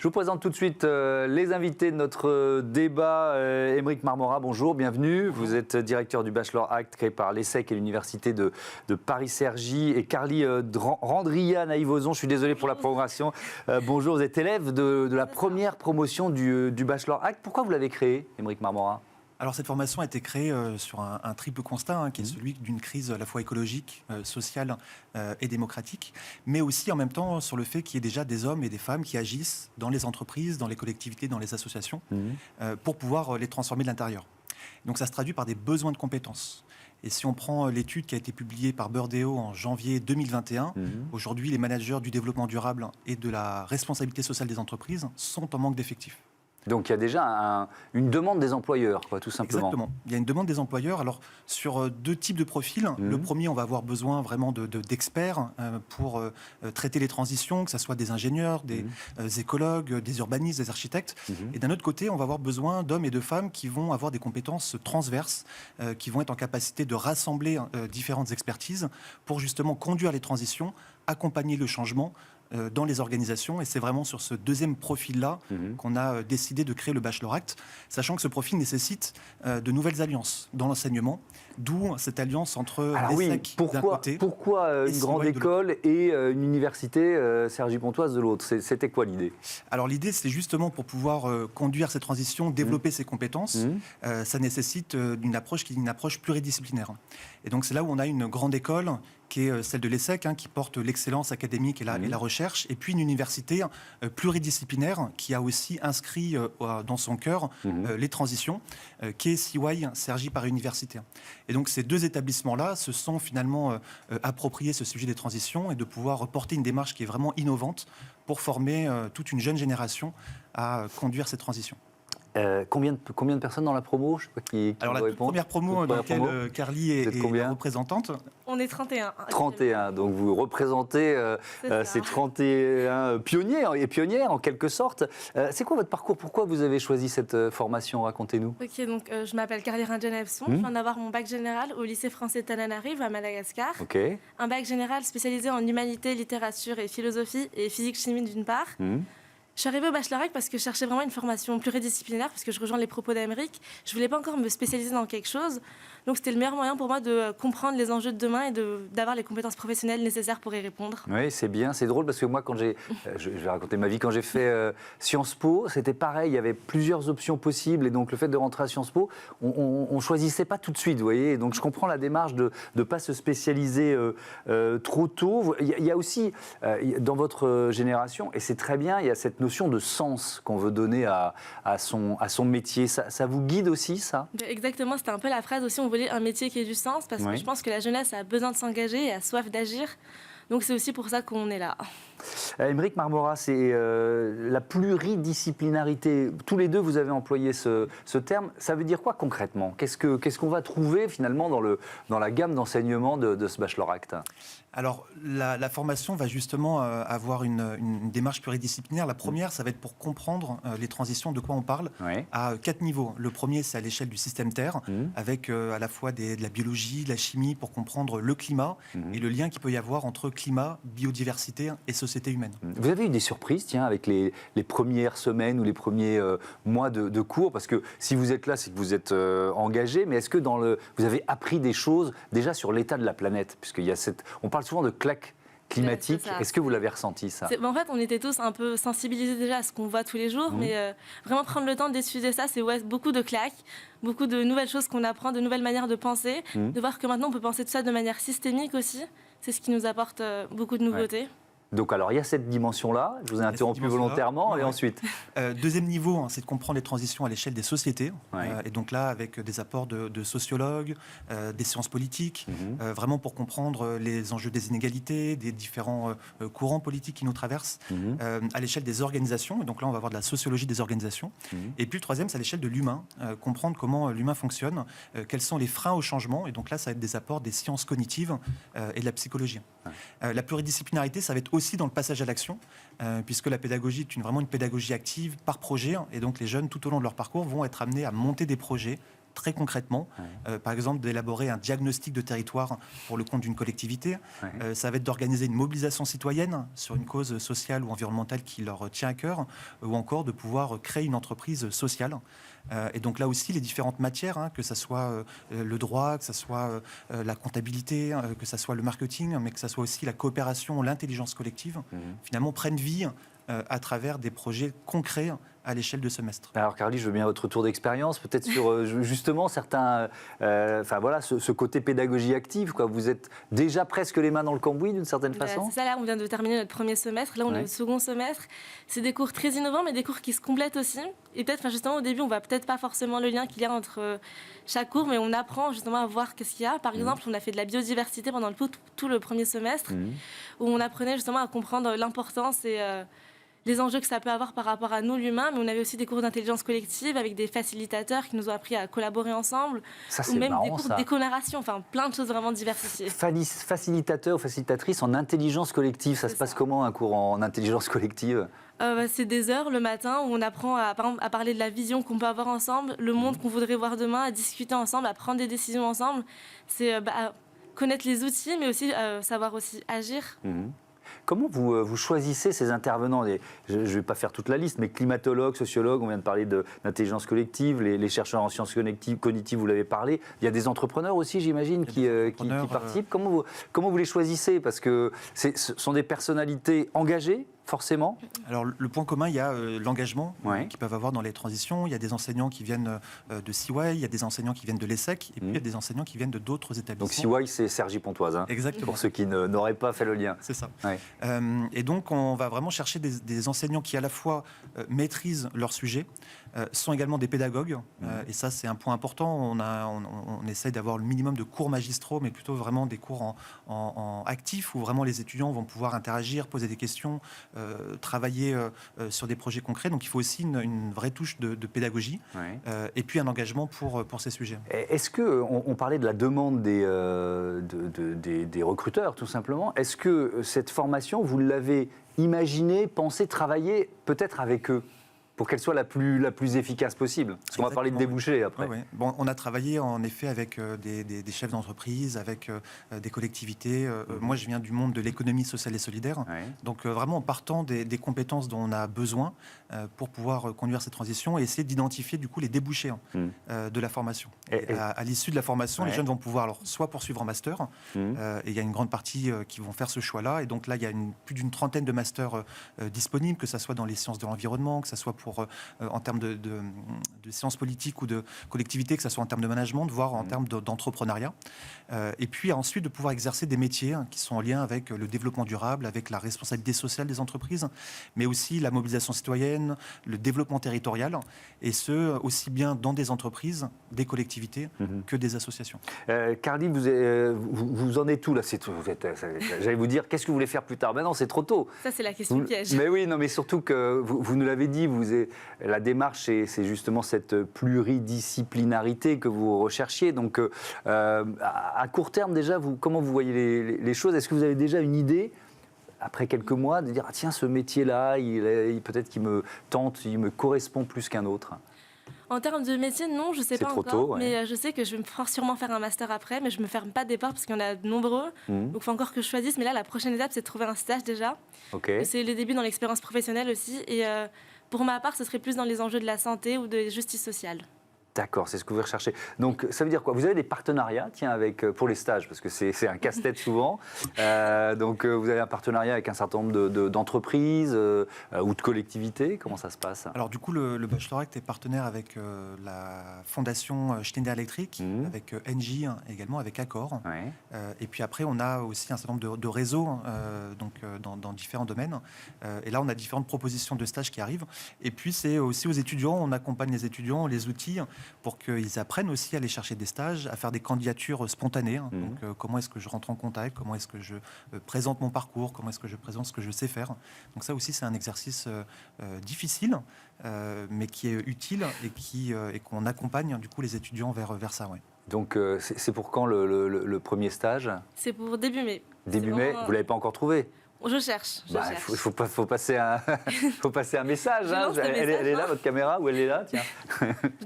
Je vous présente tout de suite les invités de notre débat. Aymeric Marmora, bonjour, bienvenue. Vous êtes directeur du Bachelor Act créé par l'ESSEC et l'Université de Paris-Cergy. Et Carly Randria-Naïvozon, je suis désolé pour la programmation. Bonjour, vous êtes élève de la première promotion du Bachelor Act. Pourquoi vous l'avez créé, Aymeric Marmora ? Alors cette formation a été créée sur un triple constat, qui est celui d'une crise à la fois écologique, sociale et démocratique, mais aussi en même temps sur le fait qu'il y ait déjà des hommes et des femmes qui agissent dans les entreprises, dans les collectivités, dans les associations, pour pouvoir les transformer de l'intérieur. Donc ça se traduit par des besoins de compétences. Et si on prend l'étude qui a été publiée par Burdeo en janvier 2021, aujourd'hui les managers du développement durable et de la responsabilité sociale des entreprises sont en manque d'effectifs. Donc il y a déjà une demande des employeurs, quoi, tout simplement. Exactement. Il y a une demande des employeurs. Alors sur deux types de profils. Le premier, on va avoir besoin vraiment d'experts pour traiter les transitions, que ce soit des ingénieurs, des écologues, des urbanistes, des architectes. Et d'un autre côté, on va avoir besoin d'hommes et de femmes qui vont avoir des compétences transverses, qui vont être en capacité de rassembler différentes expertises pour justement conduire les transitions, accompagner le changement dans les organisations. Et c'est vraiment sur ce deuxième profil-là qu'on a décidé de créer le Bachelor Act, sachant que ce profil nécessite de nouvelles alliances dans l'enseignement, d'où cette alliance entre l'ESSEC d'un côté. Pourquoi une grande école et une université Cergy-Pontoise de l'autre ? C'était quoi l'idée ? Alors l'idée, c'est justement pour pouvoir conduire ces transitions, développer ses compétences, ça nécessite une approche qui est une approche pluridisciplinaire. Et donc c'est là où on a une grande école qui est celle de l'ESSEC, qui porte l'excellence académique et la recherche, et puis une université pluridisciplinaire qui a aussi inscrit dans son cœur les transitions, qui est CY, Cergy Paris Université. Et donc ces deux établissements-là se sont finalement appropriés ce sujet des transitions et de pouvoir porter une démarche qui est vraiment innovante pour former toute une jeune génération à conduire ces transitions. Combien de personnes dans la promo ? Je sais pas qui Alors la première promo dans laquelle Carly est représentante. On est 31. 31, donc vous représentez ces 31 pionniers et pionnières en quelque sorte. C'est quoi votre parcours ? Pourquoi vous avez choisi cette formation ? Racontez-nous. Ok, donc je m'appelle Carly Randria-Naïvozon. Je viens d'avoir mon bac général au lycée français Tananarive à Madagascar. Okay. Un bac général spécialisé en humanité, littérature et philosophie et physique-chimie d'une part. Je suis arrivée au Bachelor Act parce que je cherchais vraiment une formation pluridisciplinaire, parce que je rejoins les propos d'Aymeric. Je ne voulais pas encore me spécialiser dans quelque chose. Donc c'était le meilleur moyen pour moi de comprendre les enjeux de demain et d'avoir les compétences professionnelles nécessaires pour y répondre. Oui, c'est bien, c'est drôle parce que moi, quand je vais raconter ma vie, quand j'ai fait Sciences Po, c'était pareil, il y avait plusieurs options possibles et donc le fait de rentrer à Sciences Po, on ne choisissait pas tout de suite, vous voyez. Et donc je comprends la démarche de ne pas se spécialiser trop tôt. Il y a aussi, dans votre génération, et c'est très bien, il y a cette notion de sens qu'on veut donner à son métier. Ça vous guide aussi, ça ? Exactement, c'était un peu la phrase aussi, on voulait un métier qui ait du sens, parce que je pense que la jeunesse a besoin de s'engager et a soif d'agir. Donc c'est aussi pour ça qu'on est là. Aymeric Marmora, c'est la pluridisciplinarité. Tous les deux, vous avez employé ce terme. Ça veut dire quoi concrètement ? Qu'est-ce qu'on va trouver finalement dans la gamme d'enseignement de ce Bachelor Act ? Alors, la formation va justement avoir une démarche pluridisciplinaire. La première, ça va être pour comprendre les transitions, de quoi on parle, à 4 niveaux. Le premier, c'est à l'échelle du système Terre, avec à la fois de la biologie, de la chimie, pour comprendre le climat et le lien qu'il peut y avoir entre climat, biodiversité et société humaine. Vous avez eu des surprises, tiens, avec les premières semaines ou les premiers mois de cours, parce que si vous êtes là, c'est que vous êtes engagé, mais est-ce que vous avez appris des choses déjà sur l'état de la planète ? Puisqu'il y a on parle souvent de claque climatique. Est-ce que vous l'avez ressenti, ça ? En fait, on était tous un peu sensibilisés déjà à ce qu'on voit tous les jours, mais vraiment prendre le temps d'étudier ça, c'est beaucoup de claques, beaucoup de nouvelles choses qu'on apprend, de nouvelles manières de penser, de voir que maintenant on peut penser tout ça de manière systémique aussi. C'est ce qui nous apporte beaucoup de nouveautés. Donc alors, il y a cette dimension-là, je vous ai interrompu volontairement, et ensuite deuxième niveau, c'est de comprendre les transitions à l'échelle des sociétés, et donc là, avec des apports de sociologues, des sciences politiques, vraiment pour comprendre les enjeux des inégalités, des différents courants politiques qui nous traversent, à l'échelle des organisations, et donc là, on va avoir de la sociologie des organisations, et puis le troisième, c'est à l'échelle de l'humain, comprendre comment l'humain fonctionne, quels sont les freins au changement, et donc là, ça va être des apports des sciences cognitives et de la psychologie. La pluridisciplinarité, ça va être aussi dans le passage à l'action, puisque la pédagogie est vraiment une pédagogie active par projet, et donc les jeunes, tout au long de leur parcours, vont être amenés à monter des projets très concrètement. Par exemple, d'élaborer un diagnostic de territoire pour le compte d'une collectivité. Ça va être d'organiser une mobilisation citoyenne sur une cause sociale ou environnementale qui leur tient à cœur, ou encore de pouvoir créer une entreprise sociale. Et donc là aussi, les différentes matières, que ce soit le droit, que ce soit la comptabilité, que ce soit le marketing, mais que ce soit aussi la coopération, l'intelligence collective, finalement prennent vie à travers des projets concrets à l'échelle de semestre. Alors Carly, je veux bien votre retour d'expérience, peut-être sur justement certains, ce côté pédagogie active, quoi. Vous êtes déjà presque les mains dans le cambouis d'une certaine façon. C'est ça, là on vient de terminer notre premier semestre, là on est au second semestre. C'est des cours très innovants, mais des cours qui se complètent aussi. Et peut-être, justement au début, on voit peut-être pas forcément le lien qu'il y a entre chaque cours, mais on apprend justement à voir qu'est-ce qu'il y a. Par exemple, on a fait de la biodiversité pendant tout le premier semestre, où on apprenait justement à comprendre l'importance et les enjeux que ça peut avoir par rapport à nous, l'humain, mais on avait aussi des cours d'intelligence collective avec des facilitateurs qui nous ont appris à collaborer ensemble, Ça, ou même marrant, des cours de décoloration, enfin plein de choses vraiment diversifiées. Facilitateur ou facilitatrice en intelligence collective, ça se passe comment un cours en intelligence collective? C'est des heures le matin où on apprend par exemple, à parler de la vision qu'on peut avoir ensemble, le monde qu'on voudrait voir demain, à discuter ensemble, à prendre des décisions ensemble. C'est connaître les outils, mais aussi savoir aussi agir. Comment vous choisissez ces intervenants? Je ne vais pas faire toute la liste, mais climatologues, sociologues, on vient de parler d'intelligence collective, les chercheurs en sciences cognitives, vous l'avez parlé. Il y a des entrepreneurs aussi, j'imagine, qui participent. Comment vous les choisissez? Parce que ce sont des personnalités engagées, forcément. Alors, le point commun, il y a l'engagement qu'ils peuvent avoir dans les transitions. Il y a des enseignants qui viennent de CY, il y a des enseignants qui viennent de l'ESSEC, et puis il y a des enseignants qui viennent de d'autres établissements. Donc CY, c'est Cergy-Pontoise, Exactement. Pour ceux qui n'auraient pas fait le lien. C'est ça. Et donc, on va vraiment chercher des enseignants qui, à la fois, maîtrisent leur sujet, sont également des pédagogues. Et ça, c'est un point important. On essaye d'avoir le minimum de cours magistraux, mais plutôt vraiment des cours en actif, où vraiment les étudiants vont pouvoir interagir, poser des questions, travailler sur des projets concrets. Donc, il faut aussi une vraie touche de pédagogie, et puis un engagement pour ces sujets. Est-ce qu'on parlait de la demande des recruteurs, tout simplement. Est-ce que cette formation, vous l'avez imaginée, pensée, travaillée peut-être avec eux pour qu'elle soit la plus efficace possible? Parce qu'on va parler de débouchés après. Oui. Bon, on a travaillé en effet avec des chefs d'entreprise, avec des collectivités. Moi, je viens du monde de l'économie sociale et solidaire. Donc vraiment en partant des compétences dont on a besoin pour pouvoir conduire cette transition et essayer d'identifier du coup les débouchés de la formation. Et à l'issue de la formation, les jeunes vont pouvoir alors, soit poursuivre un master, et il y a une grande partie qui vont faire ce choix-là. Et donc là, il y a plus d'une trentaine de masters disponibles, que ce soit dans les sciences de l'environnement, que ce soit en termes de sciences politiques ou de collectivité, que ce soit en termes de management, voire en termes d'entrepreneuriat. Et puis ensuite de pouvoir exercer des métiers qui sont en lien avec le développement durable, avec la responsabilité sociale des entreprises, mais aussi la mobilisation citoyenne, le développement territorial, et ce, aussi bien dans des entreprises, des collectivités, que des associations. Carly, vous en êtes où là? J'allais vous dire, qu'est-ce que vous voulez faire plus tard? Ben non, c'est trop tôt. Ça, c'est la question piège. Mais oui, non, mais surtout que vous nous l'avez dit, la démarche, c'est justement cette pluridisciplinarité que vous recherchiez. Donc, à court terme, déjà, comment vous voyez les choses? Est-ce que vous avez déjà une idée, après quelques mois, de dire ah, tiens, ce métier-là, peut-être qu'il me tente, il me correspond plus qu'un autre? En termes de métier, non, je ne sais pas encore. Tôt, mais je sais que je vais sûrement faire un master après, mais je ne me ferme pas de départ parce qu'il y en a de nombreux. Donc, il faut encore que je choisisse. Mais là, la prochaine étape, c'est de trouver un stage déjà. C'est le début dans l'expérience professionnelle aussi. Et pour ma part, ce serait plus dans les enjeux de la santé ou de justice sociale. D'accord, c'est ce que vous recherchez. Donc, ça veut dire quoi? Vous avez des partenariats, pour les stages, parce que c'est un casse-tête souvent. Donc, vous avez un partenariat avec un certain nombre d'entreprises ou de collectivités. Comment ça se passe? Alors, du coup, le baccalauréat est partenaire avec la fondation Schneider Electric, avec Engie également, avec Accor. Et puis après, on a aussi un certain nombre de réseaux dans différents domaines. Et là, on a différentes propositions de stages qui arrivent. Et puis, c'est aussi aux étudiants. On accompagne les étudiants, les outils, pour qu'ils apprennent aussi à aller chercher des stages, à faire des candidatures spontanées. Donc, comment est-ce que je rentre en contact? Comment est-ce que je présente mon parcours? Comment est-ce que je présente ce que je sais faire? Donc ça aussi, c'est un exercice difficile, mais qui est utile et qu'on accompagne du coup les étudiants vers ça. Donc, c'est pour quand le premier stage? C'est pour début mai. Début mai, vous ne l'avez pas encore trouvé? Je cherche. Il faut passer un message. Je lance le Elle est message, là, votre caméra, ou elle est là, tiens.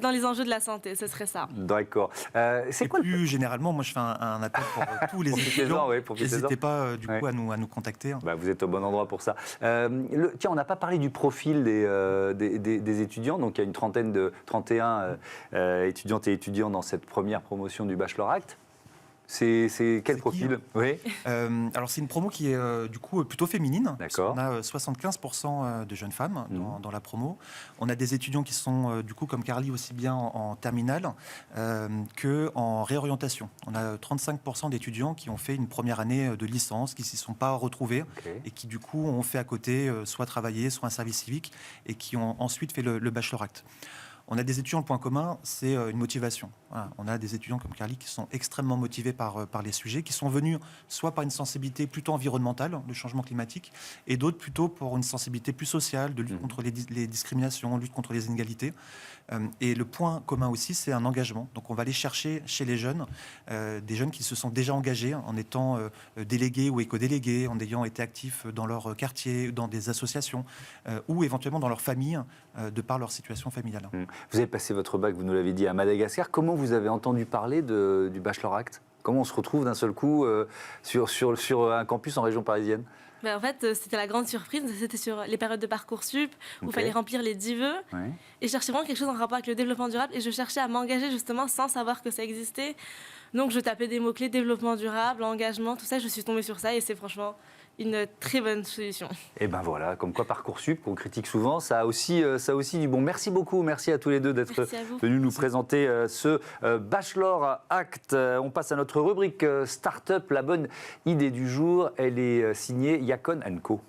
Dans les enjeux de la santé, ce serait ça. D'accord. C'est Et quoi plus généralement, moi je fais un appel pour tous les étudiants. N'hésitez pas du coup à nous contacter. Vous êtes au bon endroit pour ça. Tiens, on n'a pas parlé du profil des étudiants. Donc il y a une 31 étudiantes et étudiants dans cette première promotion du Bachelor Act. C'est quel profil? Oui. Alors c'est une promo qui est du coup plutôt féminine. D'accord. On a 75% de jeunes femmes dans la promo. On a des étudiants qui sont du coup comme Carly aussi bien en terminale que en réorientation. On a 35% d'étudiants qui ont fait une première année de licence, qui s'y sont pas retrouvés et qui du coup ont fait à côté soit travailler, soit un service civique et qui ont ensuite fait le Bachelor Act. On a des étudiants, le point commun, c'est une motivation. Voilà. On a des étudiants comme Carly qui sont extrêmement motivés par les sujets, qui sont venus soit par une sensibilité plutôt environnementale, le changement climatique, et d'autres plutôt pour une sensibilité plus sociale, de lutte contre les discriminations, lutte contre les inégalités. Et le point commun aussi, c'est un engagement. Donc on va aller chercher chez les jeunes, des jeunes qui se sont déjà engagés en étant délégués ou éco-délégués, en ayant été actifs dans leur quartier, dans des associations, ou éventuellement dans leur famille, de par leur situation familiale. Vous avez passé votre bac, vous nous l'avez dit, à Madagascar. Comment vous avez entendu parler du Bachelor Act? Comment on se retrouve d'un seul coup sur un campus en région parisienne? En fait, c'était la grande surprise. C'était sur les périodes de Parcoursup où il fallait remplir les 10 vœux. Ouais. Et je cherchais vraiment quelque chose en rapport avec le développement durable. Et je cherchais à m'engager justement sans savoir que ça existait. Donc je tapais des mots-clés, développement durable, engagement, tout ça. Je suis tombée sur ça et c'est franchement une très bonne solution. Et ben voilà, comme quoi Parcoursup, qu'on critique souvent, ça a aussi du bon. Merci beaucoup, merci à tous les deux d'être venus nous présenter ce Bachelor Act. On passe à notre rubrique Start-up, la bonne idée du jour. Elle est signée Yacon & Co.